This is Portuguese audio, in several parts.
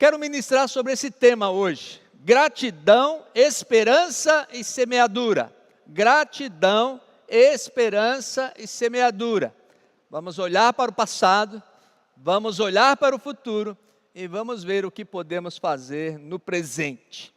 Quero ministrar sobre esse tema hoje: gratidão, esperança e semeadura. Gratidão, esperança e semeadura. Vamos olhar para o passado, vamos olhar para o futuro e vamos ver o que podemos fazer no presente.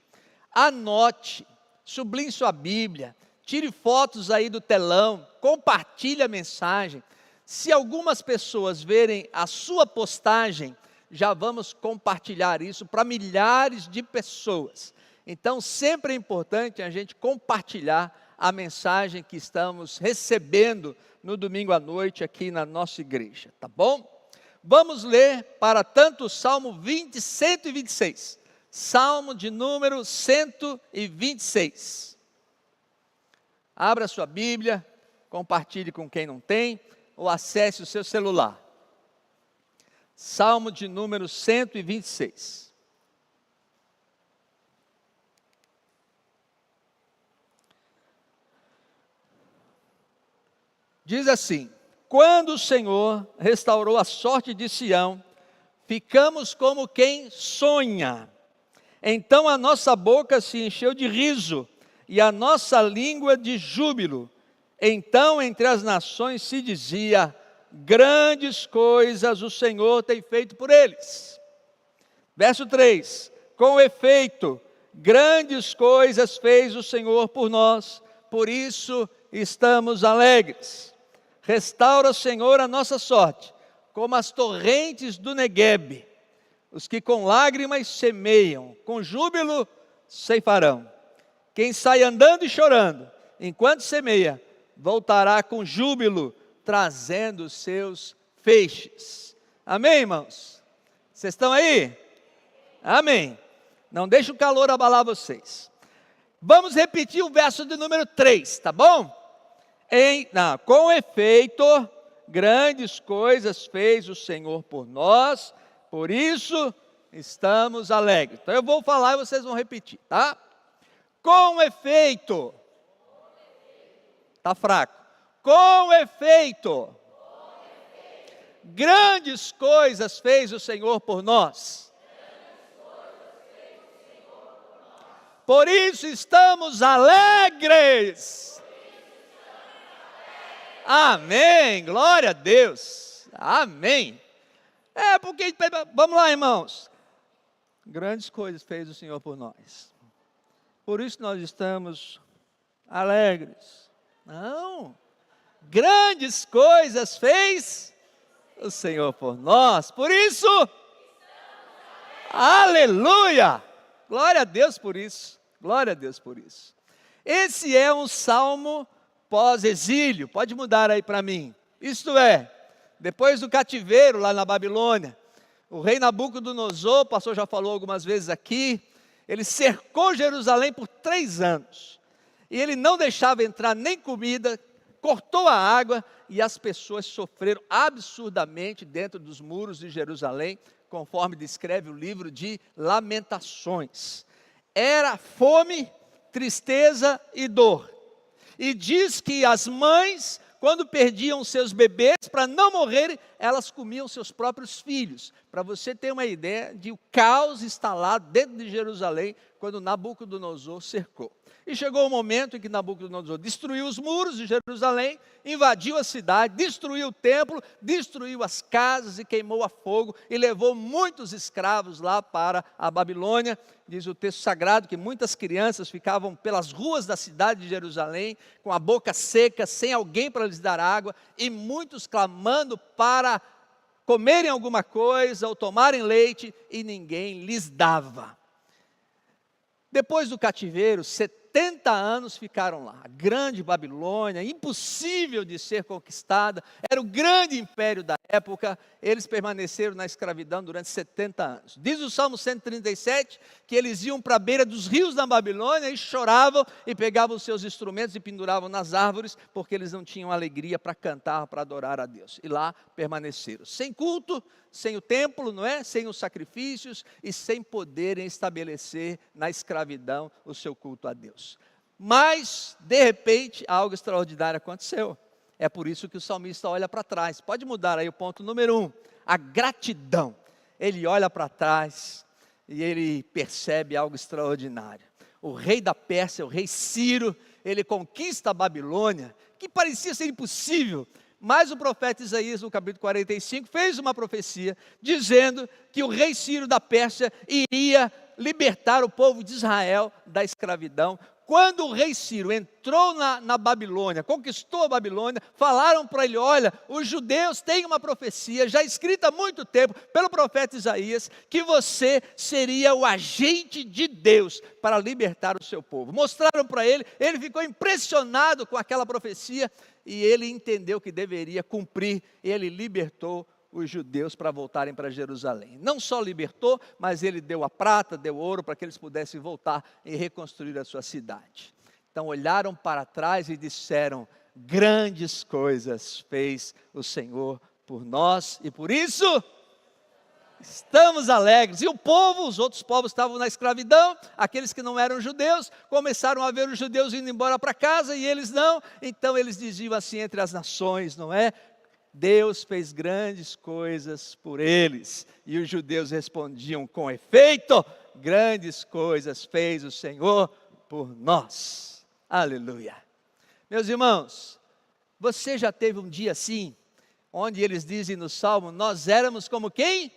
Anote, sublinhe sua Bíblia, tire fotos aí do telão, compartilhe a mensagem. Se algumas pessoas verem a sua postagem, já vamos compartilhar isso para milhares de pessoas. Então, sempre é importante a gente compartilhar a mensagem que estamos recebendo no domingo à noite aqui na nossa igreja, tá bom? Vamos ler para tanto o Salmo 126. Salmo de número 126. Abra sua Bíblia, compartilhe com quem não tem, ou acesse o seu celular. Salmo de número 126. Diz assim: quando o Senhor restaurou a sorte de Sião, ficamos como quem sonha. Então a nossa boca se encheu de riso, e a nossa língua de júbilo. Então entre as nações se dizia: grandes coisas o Senhor tem feito por eles. Verso 3: com efeito, grandes coisas fez o Senhor por nós, por isso estamos alegres. Restaura, Senhor, a nossa sorte, como as torrentes do Neguebe. Os que com lágrimas semeiam, com júbilo ceifarão. Quem sai andando e chorando, enquanto semeia, voltará com júbilo, trazendo os seus feixes. Amém, irmãos? Vocês estão aí? Amém. Não deixe o calor abalar vocês. Vamos repetir o verso de número 3, tá bom? Com efeito, grandes coisas fez o Senhor por nós, por isso estamos alegres. Então eu vou falar e vocês vão repetir, tá? Com efeito. Tá fraco. Com efeito. Grandes coisas fez o Senhor por nós. Por isso estamos alegres. Amém, glória a Deus, amém. Porque, vamos lá, irmãos, grandes coisas fez o Senhor por nós, por isso nós estamos alegres. Não, grandes coisas fez o Senhor por nós, por isso, aleluia, glória a Deus por isso, glória a Deus por isso. Esse é um salmo pós-exílio, pode mudar aí para mim. Isto é, depois do cativeiro lá na Babilônia, o rei Nabucodonosor, o pastor já falou algumas vezes aqui, ele cercou Jerusalém por 3 anos, e ele não deixava entrar nem comida, cortou a água, e as pessoas sofreram absurdamente dentro dos muros de Jerusalém, conforme descreve o livro de Lamentações. Era fome, tristeza e dor. E diz que as mães, quando perdiam seus bebês, para não morrerem, elas comiam seus próprios filhos. Para você ter uma ideia de o caos instalado dentro de Jerusalém, quando Nabucodonosor cercou. E chegou o momento em que Nabucodonosor destruiu os muros de Jerusalém, invadiu a cidade, destruiu o templo, destruiu as casas e queimou a fogo, e levou muitos escravos lá para a Babilônia. Diz o texto sagrado que muitas crianças ficavam pelas ruas da cidade de Jerusalém, com a boca seca, sem alguém para lhes dar água, e muitos clamando para comerem alguma coisa ou tomarem leite, e ninguém lhes dava. Depois do cativeiro, 70 anos ficaram lá. A grande Babilônia, impossível de ser conquistada, era o grande império da época. Eles permaneceram na escravidão durante 70 anos. Diz o Salmo 137 que eles iam para a beira dos rios da Babilônia e choravam e pegavam os seus instrumentos e penduravam nas árvores, porque eles não tinham alegria para cantar, para adorar a Deus. E lá permaneceram, sem culto, sem o templo, não é? Sem os sacrifícios e sem poderem estabelecer na escravidão o seu culto a Deus. Mas, de repente, algo extraordinário aconteceu. É por isso que o salmista olha para trás. Pode mudar aí o ponto número 1, a gratidão. Ele olha para trás, e ele percebe algo extraordinário. O rei da Pérsia, o rei Ciro, ele conquista a Babilônia, que parecia ser impossível, mas o profeta Isaías, no capítulo 45, fez uma profecia, dizendo que o rei Ciro da Pérsia iria libertar o povo de Israel da escravidão. Quando o rei Ciro entrou na Babilônia, conquistou a Babilônia, falaram para ele: olha, os judeus têm uma profecia, já escrita há muito tempo, pelo profeta Isaías, que você seria o agente de Deus para libertar o seu povo. Mostraram para ele, ele ficou impressionado com aquela profecia, e ele entendeu que deveria cumprir, e ele libertou os judeus para voltarem para Jerusalém. Não só libertou, mas ele deu a prata, deu ouro, para que eles pudessem voltar e reconstruir a sua cidade. Então olharam para trás e disseram: grandes coisas fez o Senhor por nós, e por isso estamos alegres. E o povo, os outros povos estavam na escravidão, aqueles que não eram judeus, começaram a ver os judeus indo embora para casa, e eles não. Então eles diziam assim entre as nações, não é? Deus fez grandes coisas por eles. E os judeus respondiam: com efeito, grandes coisas fez o Senhor por nós. Aleluia. Meus irmãos, você já teve um dia assim, onde eles dizem no Salmo: nós éramos como quem?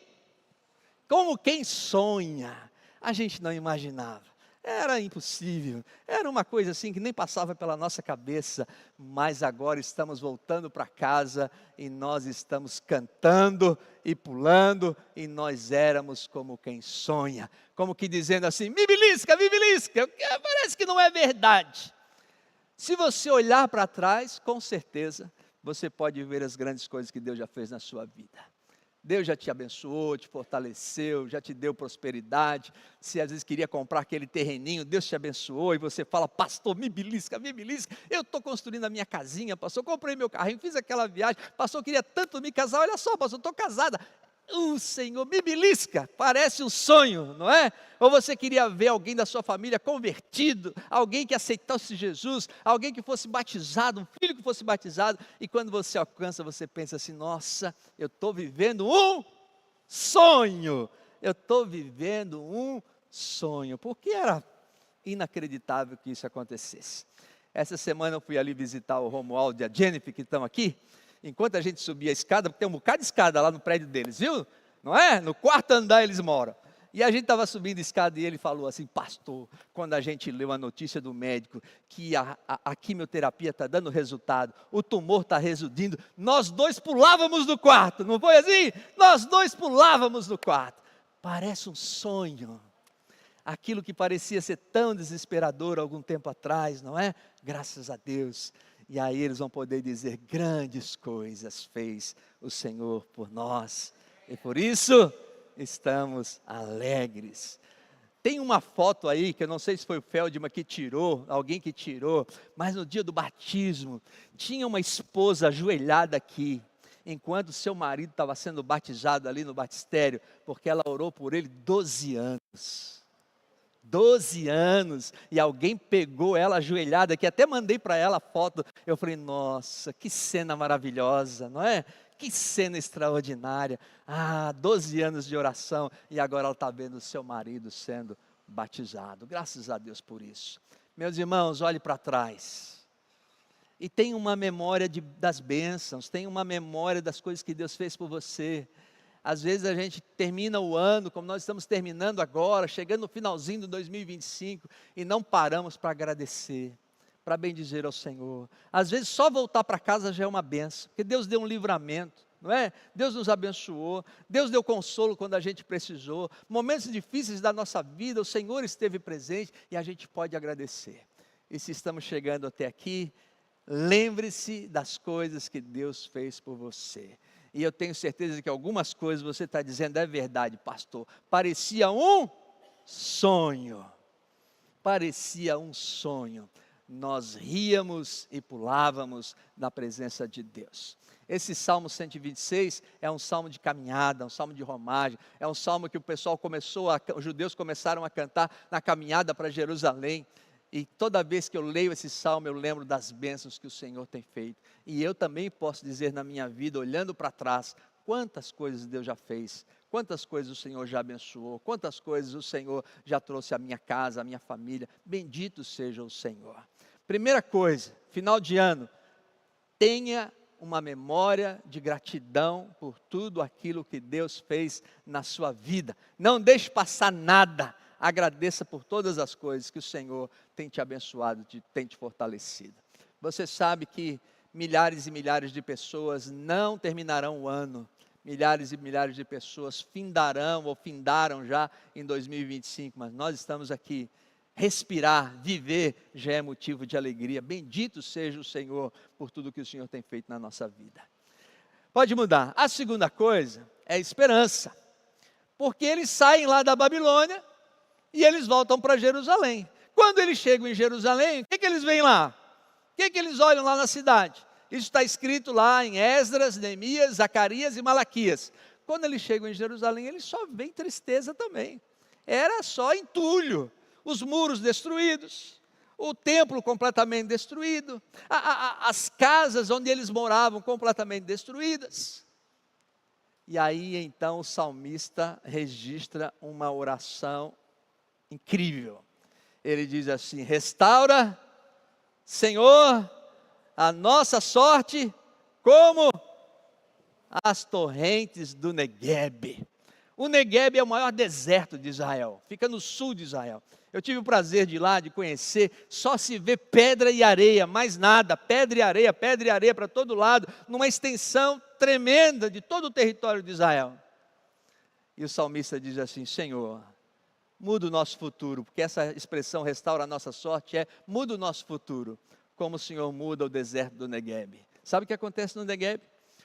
Como quem sonha. A gente não imaginava. Era impossível, era uma coisa assim que nem passava pela nossa cabeça, mas agora estamos voltando para casa e nós estamos cantando e pulando, e nós éramos como quem sonha, como que dizendo assim: me belisca, parece que não é verdade. Se você olhar para trás, com certeza, você pode ver as grandes coisas que Deus já fez na sua vida. Deus já te abençoou, te fortaleceu, já te deu prosperidade. Se às vezes queria comprar aquele terreninho, Deus te abençoou e você fala: pastor, me belisca, eu estou construindo a minha casinha, pastor, comprei meu carrinho, fiz aquela viagem, pastor, queria tanto me casar, olha só, pastor, estou casada. Senhor, me belisca, parece um sonho, não é? Ou você queria ver alguém da sua família convertido, alguém que aceitasse Jesus, alguém que fosse batizado, um filho que fosse batizado, e quando você alcança, você pensa assim: nossa, eu estou vivendo um sonho, porque era inacreditável que isso acontecesse. Essa semana eu fui ali visitar o Romualdo e a Jennifer, que estão aqui. Enquanto a gente subia a escada, porque tem um bocado de escada lá no prédio deles, viu? Não é? No quarto andar eles moram. E a gente estava subindo a escada e ele falou assim: pastor, quando a gente leu a notícia do médico que a quimioterapia está dando resultado, o tumor está residindo, nós dois pulávamos do quarto, não foi assim? Nós dois pulávamos do quarto. Parece um sonho. Aquilo que parecia ser tão desesperador algum tempo atrás, não é? Graças a Deus. E aí eles vão poder dizer: grandes coisas fez o Senhor por nós, e por isso estamos alegres. Tem uma foto aí, que eu não sei se foi o Feldman que tirou, alguém que tirou, mas no dia do batismo, tinha uma esposa ajoelhada aqui, enquanto seu marido estava sendo batizado ali no batistério, porque ela orou por ele 12 anos. 12 anos, e alguém pegou ela ajoelhada aqui, até mandei para ela a foto. Eu falei: nossa, que cena maravilhosa, não é? Que cena extraordinária. 12 anos de oração, e agora ela está vendo o seu marido sendo batizado. Graças a Deus por isso. Meus irmãos, olhe para trás, e tenha uma memória das bênçãos, tenha uma memória das coisas que Deus fez por você. Às vezes a gente termina o ano, como nós estamos terminando agora, chegando no finalzinho de 2025, e não paramos para agradecer, para bendizer ao Senhor. Às vezes só voltar para casa já é uma bênção, porque Deus deu um livramento, não é? Deus nos abençoou, Deus deu consolo quando a gente precisou. Momentos difíceis da nossa vida, o Senhor esteve presente, e a gente pode agradecer. E se estamos chegando até aqui, lembre-se das coisas que Deus fez por você. E eu tenho certeza que algumas coisas você está dizendo: é verdade, pastor, parecia um sonho. Parecia um sonho. Nós ríamos e pulávamos na presença de Deus. Esse Salmo 126 é um salmo de caminhada, um salmo de romagem, é um salmo que os judeus começaram a cantar na caminhada para Jerusalém. E toda vez que eu leio esse salmo, eu lembro das bênçãos que o Senhor tem feito. E eu também posso dizer na minha vida, olhando para trás, quantas coisas Deus já fez, quantas coisas o Senhor já abençoou, quantas coisas o Senhor já trouxe à minha casa, à minha família. Bendito seja o Senhor. Primeira coisa, final de ano, tenha uma memória de gratidão por tudo aquilo que Deus fez na sua vida. Não deixe passar nada. Agradeça por todas as coisas que o Senhor tem te abençoado, tem te fortalecido. Você sabe que milhares e milhares de pessoas não terminarão o ano. Milhares e milhares de pessoas findarão ou findaram já em 2025. Mas nós estamos aqui. Respirar, viver, já é motivo de alegria. Bendito seja o Senhor por tudo que o Senhor tem feito na nossa vida. Pode mudar. A segunda coisa é esperança. Porque eles saem lá da Babilônia e eles voltam para Jerusalém. Quando eles chegam em Jerusalém, o que eles veem lá? O que eles olham lá na cidade? Isso está escrito lá em Esdras, Neemias, Zacarias e Malaquias. Quando eles chegam em Jerusalém, eles só veem tristeza também. Era só entulho. Os muros destruídos, o templo completamente destruído, as casas onde eles moravam completamente destruídas. E aí então o salmista registra uma oração incrível. Ele diz assim: restaura, Senhor, a nossa sorte como as torrentes do Neguebe. O Neguebe é o maior deserto de Israel, fica no sul de Israel. Eu tive o prazer de ir lá, de conhecer, só se vê pedra e areia, mais nada, pedra e areia para todo lado, numa extensão tremenda de todo o território de Israel. E o salmista diz assim: Senhor, muda o nosso futuro, porque essa expressão restaura a nossa sorte muda o nosso futuro, como o Senhor muda o deserto do Neguebe. Sabe o que acontece no Neguebe?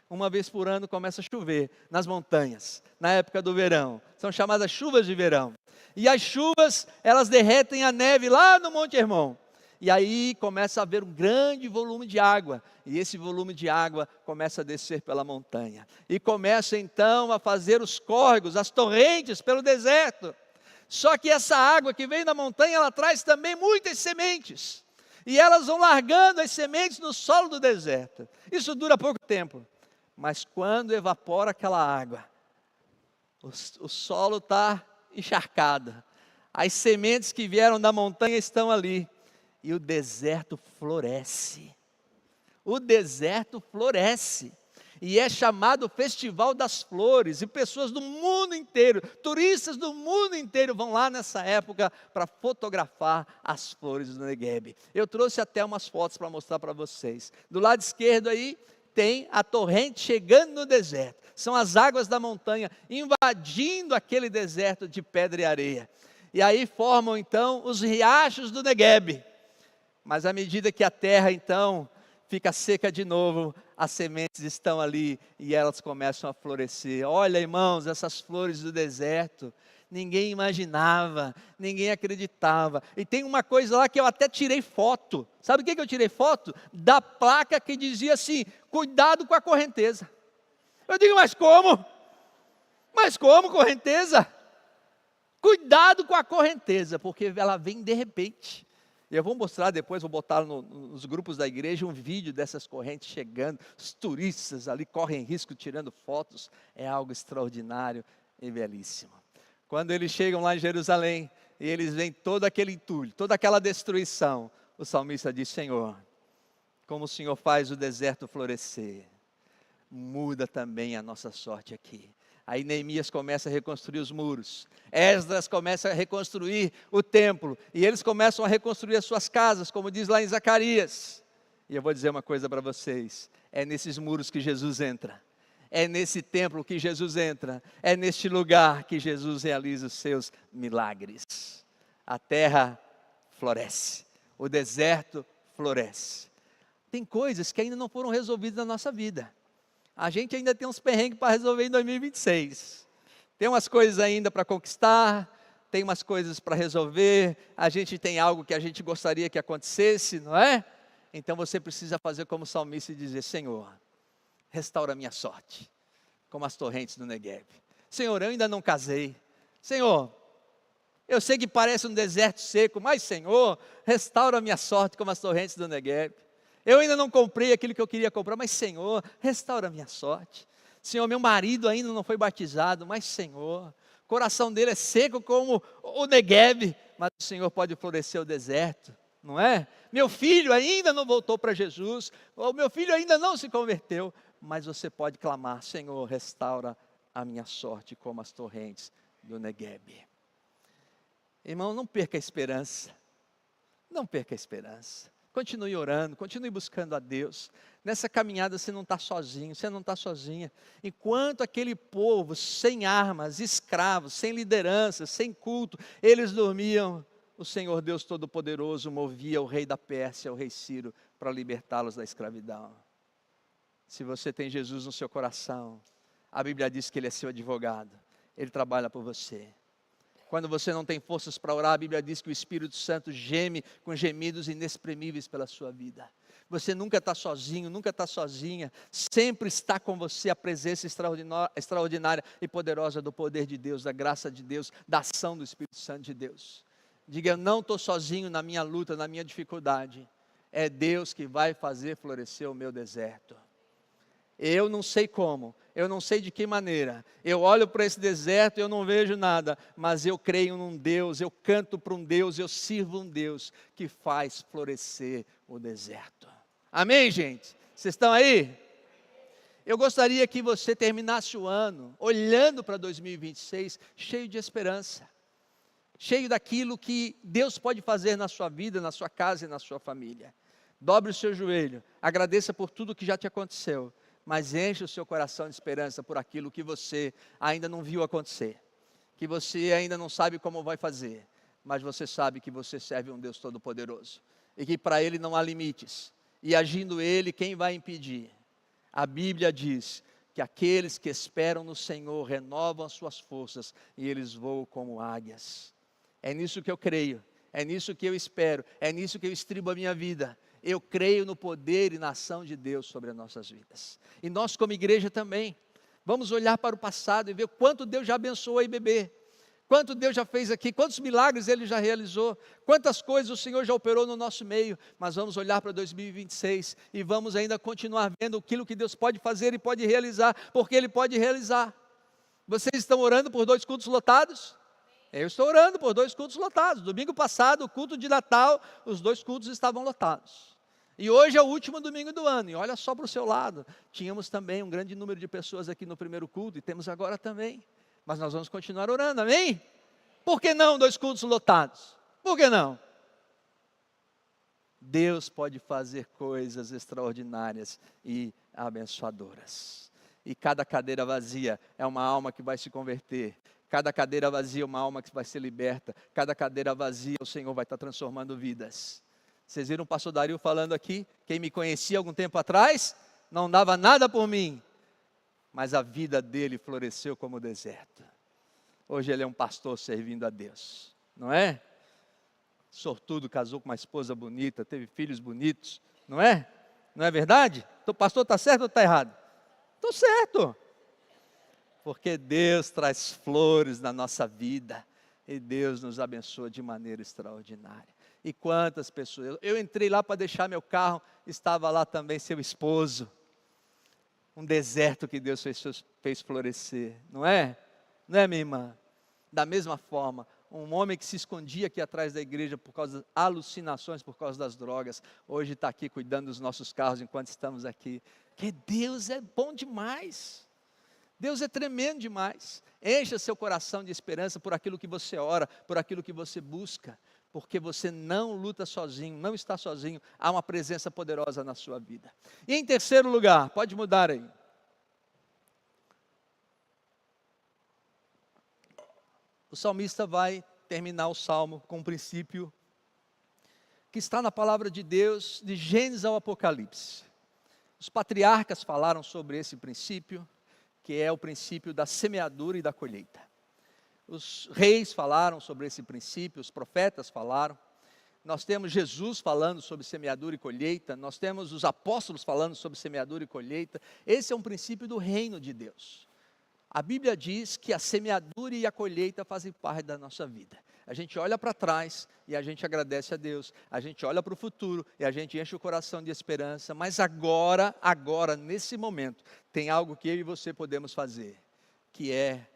Uma vez por ano começa a chover nas montanhas, na época do verão, são chamadas chuvas de verão. E as chuvas, elas derretem a neve lá no Monte Hermon. E aí começa a haver um grande volume de água. E esse volume de água começa a descer pela montanha. E começa então a fazer os córregos, as torrentes pelo deserto. Só que essa água que vem da montanha, ela traz também muitas sementes. E elas vão largando as sementes no solo do deserto. Isso dura pouco tempo. Mas quando evapora aquela água, o solo está encharcado, as sementes que vieram da montanha estão ali, e o deserto floresce. O deserto floresce, e é chamado Festival das Flores, e pessoas do mundo inteiro, turistas do mundo inteiro vão lá nessa época para fotografar as flores do Neguebe. Eu trouxe até umas fotos para mostrar para vocês. Do lado esquerdo aí, tem a torrente chegando no deserto. São as águas da montanha invadindo aquele deserto de pedra e areia. E aí formam então os riachos do Neguebe. Mas à medida que a terra então fica seca de novo, as sementes estão ali e elas começam a florescer. Olha, irmãos, essas flores do deserto, ninguém imaginava, ninguém acreditava. E tem uma coisa lá que eu até tirei foto. Sabe o que eu tirei foto? Da placa que dizia assim: cuidado com a correnteza. Eu digo, mas como? Mas como correnteza? Cuidado com a correnteza, porque ela vem de repente. Eu vou mostrar depois, vou botar nos grupos da igreja um vídeo dessas correntes chegando. Os turistas ali correm risco tirando fotos. É algo extraordinário e belíssimo. Quando eles chegam lá em Jerusalém, e eles veem todo aquele entulho, toda aquela destruição, o salmista diz: Senhor, como o Senhor faz o deserto florescer, muda também a nossa sorte aqui. Aí Neemias começa a reconstruir os muros, Esdras começa a reconstruir o templo, e eles começam a reconstruir as suas casas, como diz lá em Zacarias. E eu vou dizer uma coisa para vocês: é nesses muros que Jesus entra. É nesse templo que Jesus entra, é neste lugar que Jesus realiza os seus milagres. A terra floresce, o deserto floresce. Tem coisas que ainda não foram resolvidas na nossa vida. A gente ainda tem uns perrengues para resolver em 2026. Tem umas coisas ainda para conquistar, tem umas coisas para resolver, a gente tem algo que a gente gostaria que acontecesse, não é? Então você precisa fazer como o salmista e dizer: Senhor, restaura a minha sorte, como as torrentes do Neguebe. Senhor, eu ainda não casei. Senhor, eu sei que parece um deserto seco, mas Senhor, restaura a minha sorte como as torrentes do Neguebe. Eu ainda não comprei aquilo que eu queria comprar, mas Senhor, restaura a minha sorte. Senhor, meu marido ainda não foi batizado, mas Senhor, o coração dele é seco como o Negueb, mas o Senhor pode florescer o deserto, não é? Meu filho ainda não voltou para Jesus, o meu filho ainda não se converteu, mas você pode clamar: Senhor, restaura a minha sorte como as torrentes do Negueb. Irmão, não perca a esperança, não perca a esperança. Continue orando, continue buscando a Deus. Nessa caminhada você não está sozinho, você não está sozinha. Enquanto aquele povo sem armas, escravos, sem liderança, sem culto, eles dormiam, o Senhor Deus Todo-Poderoso movia o rei da Pérsia, o rei Ciro, para libertá-los da escravidão. Se você tem Jesus no seu coração, a Bíblia diz que Ele é seu advogado, Ele trabalha por você. Quando você não tem forças para orar, a Bíblia diz que o Espírito Santo geme com gemidos inexprimíveis pela sua vida. Você nunca está sozinho, nunca está sozinha. Sempre está com você a presença extraordinária e poderosa do poder de Deus, da graça de Deus, da ação do Espírito Santo de Deus. Diga: eu não estou sozinho na minha luta, na minha dificuldade. É Deus que vai fazer florescer o meu deserto. Eu não sei como, eu não sei de que maneira, eu olho para esse deserto e eu não vejo nada, mas eu creio num Deus, eu canto para um Deus, eu sirvo um Deus que faz florescer o deserto. Amém, gente? Vocês estão aí? Eu gostaria que você terminasse o ano olhando para 2026 cheio de esperança, cheio daquilo que Deus pode fazer na sua vida, na sua casa e na sua família. Dobre o seu joelho, agradeça por tudo que já te aconteceu, mas enche o seu coração de esperança por aquilo que você ainda não viu acontecer, que você ainda não sabe como vai fazer, mas você sabe que você serve um Deus Todo-Poderoso, e que para Ele não há limites, e agindo Ele, quem vai impedir? A Bíblia diz que aqueles que esperam no Senhor renovam as suas forças, e eles voam como águias. É nisso que eu creio, é nisso que eu espero, é nisso que eu estribo a minha vida. Eu creio no poder e na ação de Deus sobre as nossas vidas. E nós como igreja também, vamos olhar para o passado e ver quanto Deus já abençoou a IBB, quanto Deus já fez aqui, quantos milagres Ele já realizou, quantas coisas o Senhor já operou no nosso meio, mas vamos olhar para 2026 e vamos ainda continuar vendo aquilo que Deus pode fazer e pode realizar, porque Ele pode realizar. Vocês estão orando por 2 cultos lotados? Eu estou orando por 2 cultos lotados. Domingo passado, o culto de Natal, os 2 cultos estavam lotados. E hoje é o último domingo do ano, e olha só para o seu lado, tínhamos também um grande número de pessoas aqui no primeiro culto, e temos agora também, mas nós vamos continuar orando, amém? Por que não 2 cultos lotados? Por que não? Deus pode fazer coisas extraordinárias e abençoadoras, e cada cadeira vazia é uma alma que vai se converter, cada cadeira vazia é uma alma que vai ser liberta, cada cadeira vazia o Senhor vai estar transformando vidas. Vocês viram o pastor Dario falando aqui, quem me conhecia algum tempo atrás, não dava nada por mim, mas a vida dele floresceu como o deserto. Hoje ele é um pastor servindo a Deus, não é? Sortudo, casou com uma esposa bonita, teve filhos bonitos, não é? Não é verdade? O pastor está certo ou está errado? Estou certo, porque Deus traz flores na nossa vida, e Deus nos abençoa de maneira extraordinária. E quantas pessoas, eu entrei lá para deixar meu carro, estava lá também seu esposo, um deserto que Deus fez florescer, não é? Não é, minha irmã? Da mesma forma, um homem que se escondia aqui atrás da igreja por causa das alucinações, por causa das drogas, hoje está aqui cuidando dos nossos carros enquanto estamos aqui, porque Deus é bom demais, Deus é tremendo demais. Encha seu coração de esperança por aquilo que você ora, por aquilo que você busca, porque você não luta sozinho, não está sozinho, há uma presença poderosa na sua vida. E em terceiro lugar, pode mudar aí. O salmista vai terminar o salmo com um princípio que está na palavra de Deus, de Gênesis ao Apocalipse. Os patriarcas falaram sobre esse princípio, que é o princípio da semeadura e da colheita. Os reis falaram sobre esse princípio, os profetas falaram, nós temos Jesus falando sobre semeadura e colheita, nós temos os apóstolos falando sobre semeadura e colheita. Esse é um princípio do reino de Deus. A Bíblia diz que a semeadura e a colheita fazem parte da nossa vida. A gente olha para trás e a gente agradece a Deus. A gente olha para o futuro e a gente enche o coração de esperança. Mas agora, nesse momento, tem algo que eu e você podemos fazer, que é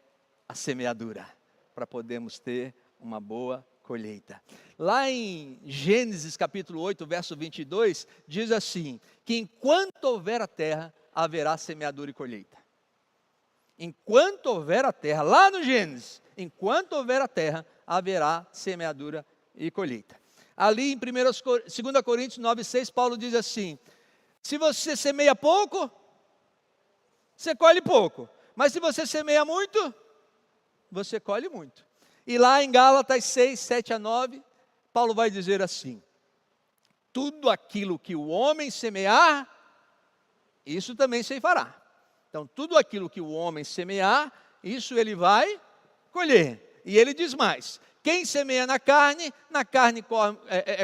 a semeadura, para podermos ter uma boa colheita. Lá em Gênesis capítulo 8, verso 22, diz assim, que enquanto houver a terra, haverá semeadura e colheita. Enquanto houver a terra, lá no Gênesis, enquanto houver a terra, haverá semeadura e colheita. Ali em 2 Coríntios 9,6, Paulo diz assim, se você semeia pouco, você colhe pouco. Mas se você semeia muito, você colhe muito. E lá em Gálatas 6, 7 a 9, Paulo vai dizer assim, tudo aquilo que o homem semear, isso também se fará. Então, tudo aquilo que o homem semear, isso ele vai colher. E ele diz mais, quem semeia na carne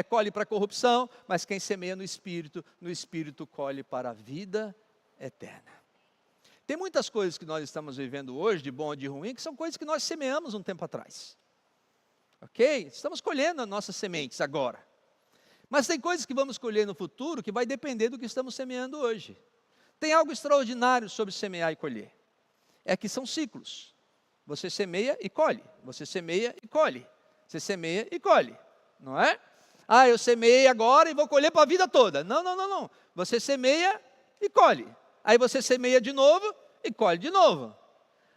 colhe para a corrupção, mas quem semeia no Espírito colhe para a vida eterna. Tem muitas coisas que nós estamos vivendo hoje, de bom ou de ruim, que são coisas que nós semeamos um tempo atrás. Ok? Estamos colhendo as nossas sementes agora. Mas tem coisas que vamos colher no futuro que vai depender do que estamos semeando hoje. Tem algo extraordinário sobre semear e colher. É que são ciclos. Você semeia e colhe. Você semeia e colhe. Você semeia e colhe. Não é? Ah, eu semeei agora e vou colher para a vida toda. Não. Você semeia e colhe. Aí você semeia de novo e colhe de novo.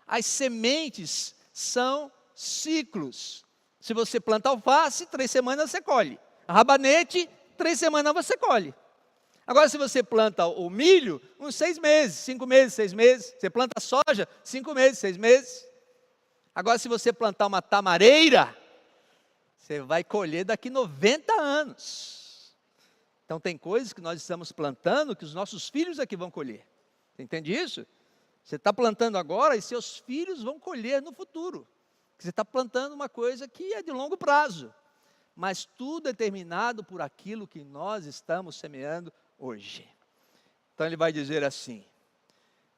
As sementes são ciclos. Se você planta alface, 3 semanas você colhe. Rabanete, 3 semanas você colhe. Agora, se você planta o milho, uns 6 meses, 5 meses, 6 meses. Você planta soja, 5 meses, 6 meses. Agora, se você plantar uma tamareira, você vai colher daqui 90 anos. Então, tem coisas que nós estamos plantando que os nossos filhos é que vão colher. Você entende isso? Você está plantando agora e seus filhos vão colher no futuro. Você está plantando uma coisa que é de longo prazo. Mas tudo é determinado por aquilo que nós estamos semeando hoje. Então ele vai dizer assim,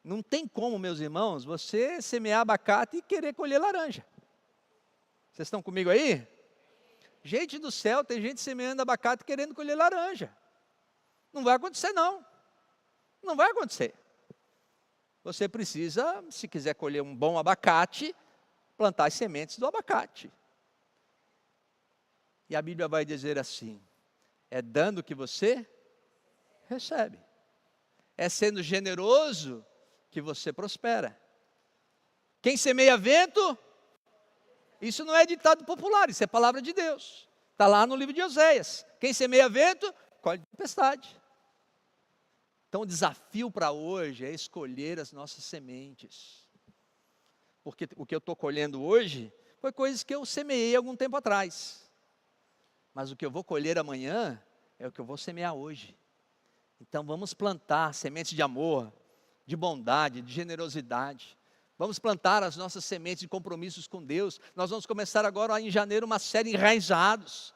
não tem como, meus irmãos, você semear abacate e querer colher laranja. Vocês estão comigo aí? Gente do céu, tem gente semeando abacate querendo colher laranja. Não vai acontecer não. Não vai acontecer. Você precisa, se quiser colher um bom abacate, plantar as sementes do abacate. E a Bíblia vai dizer assim, é dando que você recebe. É sendo generoso que você prospera. Quem semeia vento, isso não é ditado popular, isso é palavra de Deus. Está lá no livro de Oséias. Quem semeia vento, colhe tempestade. Então o desafio para hoje é escolher as nossas sementes. Porque o que eu estou colhendo hoje, foi coisas que eu semeei algum tempo atrás. Mas o que eu vou colher amanhã, é o que eu vou semear hoje. Então vamos plantar sementes de amor, de bondade, de generosidade. Vamos plantar as nossas sementes de compromissos com Deus. Nós vamos começar agora em janeiro uma série Enraizados.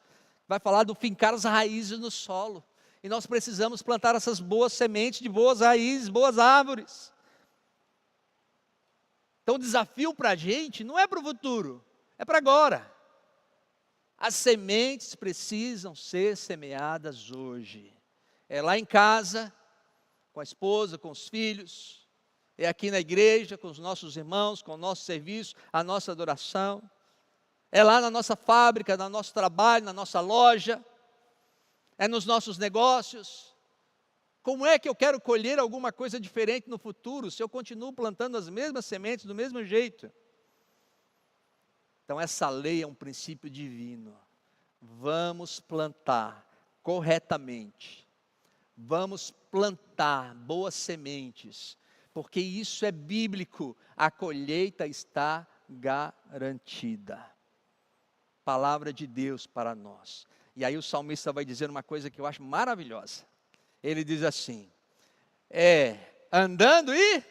Vai falar do fincar as raízes no solo. E nós precisamos plantar essas boas sementes de boas raízes, boas árvores. Então o desafio para a gente não é para o futuro, é para agora. As sementes precisam ser semeadas hoje. É lá em casa, com a esposa, com os filhos. É aqui na igreja, com os nossos irmãos, com o nosso serviço, a nossa adoração. É lá na nossa fábrica, no nosso trabalho, na nossa loja. É nos nossos negócios. Como é que eu quero colher alguma coisa diferente no futuro, se eu continuo plantando as mesmas sementes do mesmo jeito? Então essa lei é um princípio divino. Vamos plantar corretamente. Vamos plantar boas sementes, porque isso é bíblico. A colheita está garantida. Palavra de Deus para nós. E aí o salmista vai dizer uma coisa que eu acho maravilhosa. Ele diz assim, andando e... O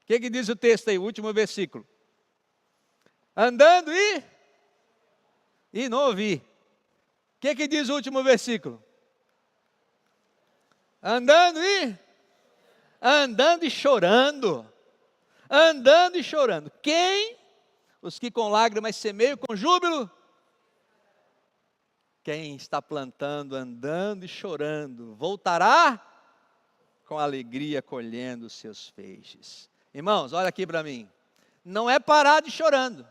que diz o texto aí, o último versículo? Andando e não ouvi. O que diz o último versículo? Andando e chorando. Andando e chorando. Quem? Os que com lágrimas semeiam, com júbilo Quem está plantando, andando e chorando, voltará com alegria colhendo os seus feixes. Irmãos, olha aqui para mim. Não é parar de chorando.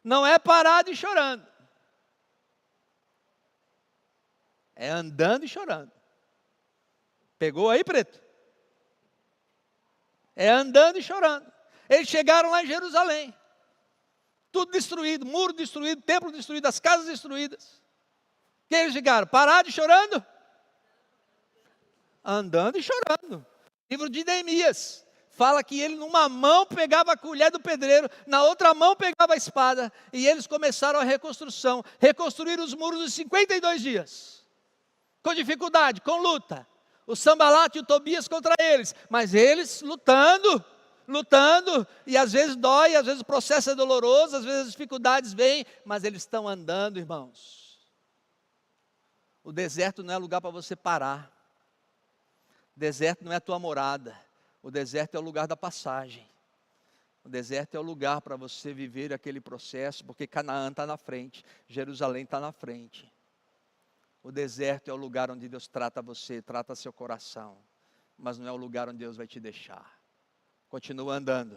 Não é parar de chorando. É andando e chorando. Pegou aí, preto? É andando e chorando. Eles chegaram lá em Jerusalém. Tudo destruído, muro destruído, templo destruído, as casas destruídas. O que eles chegaram? Parar de chorando? Andando e chorando. Livro de Neemias fala que ele numa mão pegava a colher do pedreiro, na outra mão pegava a espada, e eles começaram a reconstrução, reconstruíram os muros em 52 dias, com dificuldade, com luta, o Sambalat e o Tobias contra eles, mas eles lutando, e às vezes dói, às vezes o processo é doloroso, às vezes as dificuldades vêm, mas eles estão andando, irmãos. O deserto não é lugar para você parar, o deserto não é a tua morada, o deserto é o lugar da passagem, o deserto é o lugar para você viver aquele processo, porque Canaã está na frente, Jerusalém está na frente. O deserto é o lugar onde Deus trata você, trata seu coração, mas não é o lugar onde Deus vai te deixar. Continua andando.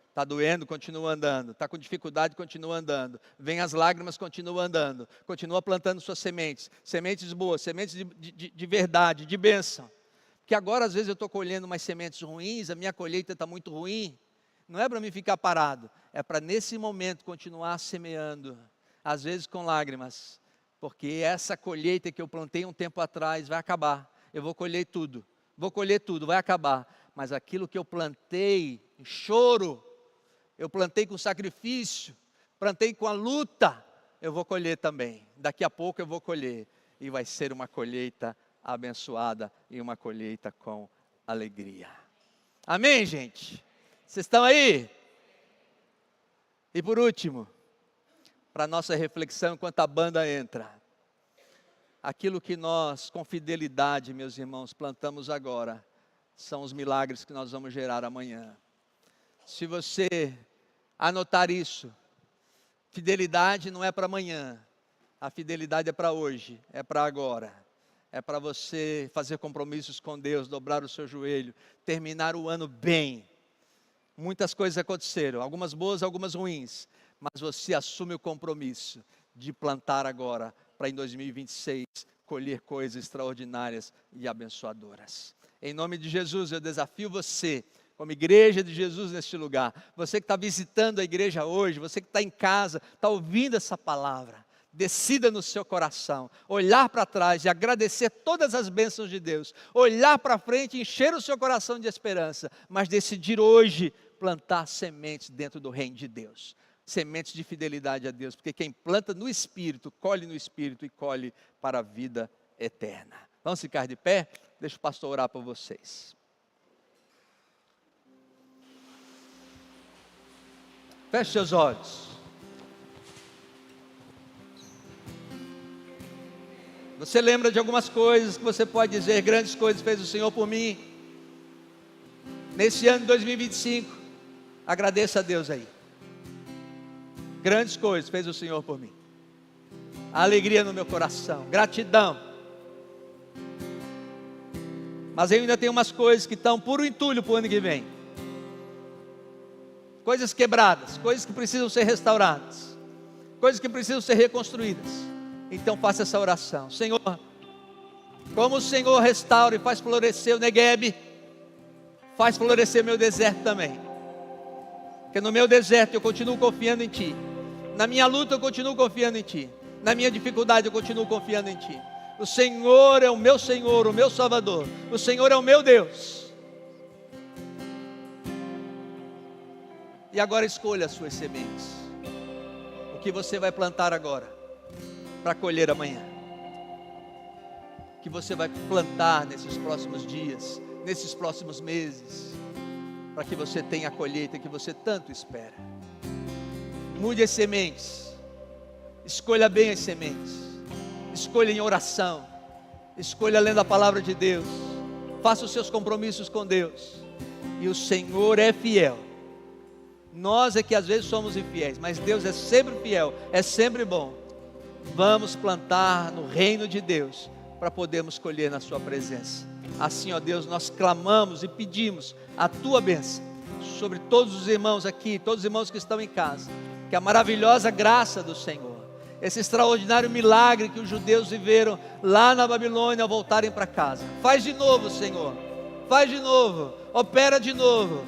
Está doendo, continua andando. Está com dificuldade, continua andando. Vem as lágrimas, continua andando. Continua plantando suas sementes. Sementes boas, sementes de verdade, de bênção. Porque agora às vezes eu estou colhendo umas sementes ruins, a minha colheita está muito ruim. Não é para mim ficar parado. É para nesse momento continuar semeando. Às vezes com lágrimas. Porque essa colheita que eu plantei um tempo atrás vai acabar. Eu vou colher tudo. Vou colher tudo, vai acabar. Mas aquilo que eu plantei em choro, eu plantei com sacrifício, plantei com a luta, eu vou colher também. Daqui a pouco eu vou colher. E vai ser uma colheita abençoada e uma colheita com alegria. Amém, gente? Vocês estão aí? E por último, para nossa reflexão enquanto a banda entra. Aquilo que nós, com fidelidade, meus irmãos, plantamos agora, são os milagres que nós vamos gerar amanhã. Se você anotar isso, fidelidade não é para amanhã, a fidelidade é para hoje, é para agora. É para você fazer compromissos com Deus, dobrar o seu joelho, terminar o ano bem. Muitas coisas aconteceram, algumas boas, algumas ruins, mas você assume o compromisso de plantar agora, para em 2026 colher coisas extraordinárias e abençoadoras. Em nome de Jesus, eu desafio você, como igreja de Jesus neste lugar, você que está visitando a igreja hoje, você que está em casa, está ouvindo essa palavra, decida no seu coração, olhar para trás e agradecer todas as bênçãos de Deus, olhar para frente e encher o seu coração de esperança, mas decidir hoje plantar sementes dentro do reino de Deus, sementes de fidelidade a Deus, porque quem planta no Espírito, colhe no Espírito e colhe para a vida eterna. Vamos ficar de pé? Deixa o pastor orar por vocês. Feche seus olhos. Você lembra de algumas coisas que você pode dizer, grandes coisas fez o Senhor por mim. Nesse ano de 2025, agradeça a Deus aí. Grandes coisas fez o Senhor por mim. Alegria no meu coração, gratidão. Mas eu ainda tenho umas coisas que estão puro entulho para o ano que vem. Coisas quebradas, coisas que precisam ser restauradas, coisas que precisam ser reconstruídas. Então faça essa oração. Senhor, como o Senhor restaura e faz florescer o Negueb, faz florescer meu deserto também. Porque no meu deserto eu continuo confiando em Ti. Na minha luta eu continuo confiando em Ti. Na minha dificuldade eu continuo confiando em Ti. O Senhor é o meu Senhor, o meu Salvador. O Senhor é o meu Deus. E agora escolha as suas sementes. O que você vai plantar agora, para colher amanhã. O que você vai plantar nesses próximos dias, nesses próximos meses, para que você tenha a colheita que você tanto espera. Mude as sementes. Escolha bem as sementes. Escolha em oração. Escolha lendo a palavra de Deus. Faça os seus compromissos com Deus. E o Senhor é fiel. Nós é que às vezes somos infiéis, mas Deus é sempre fiel, é sempre bom. Vamos plantar no reino de Deus, para podermos colher na sua presença. Assim, ó Deus, nós clamamos e pedimos a tua bênção sobre todos os irmãos aqui, todos os irmãos que estão em casa, que a maravilhosa graça do Senhor, esse extraordinário milagre que os judeus viveram lá na Babilônia ao voltarem para casa, faz de novo, Senhor, faz de novo, opera de novo,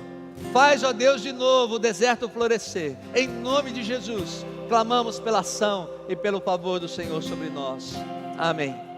faz, ó Deus, de novo o deserto florescer, em nome de Jesus, clamamos pela ação e pelo favor do Senhor sobre nós, amém.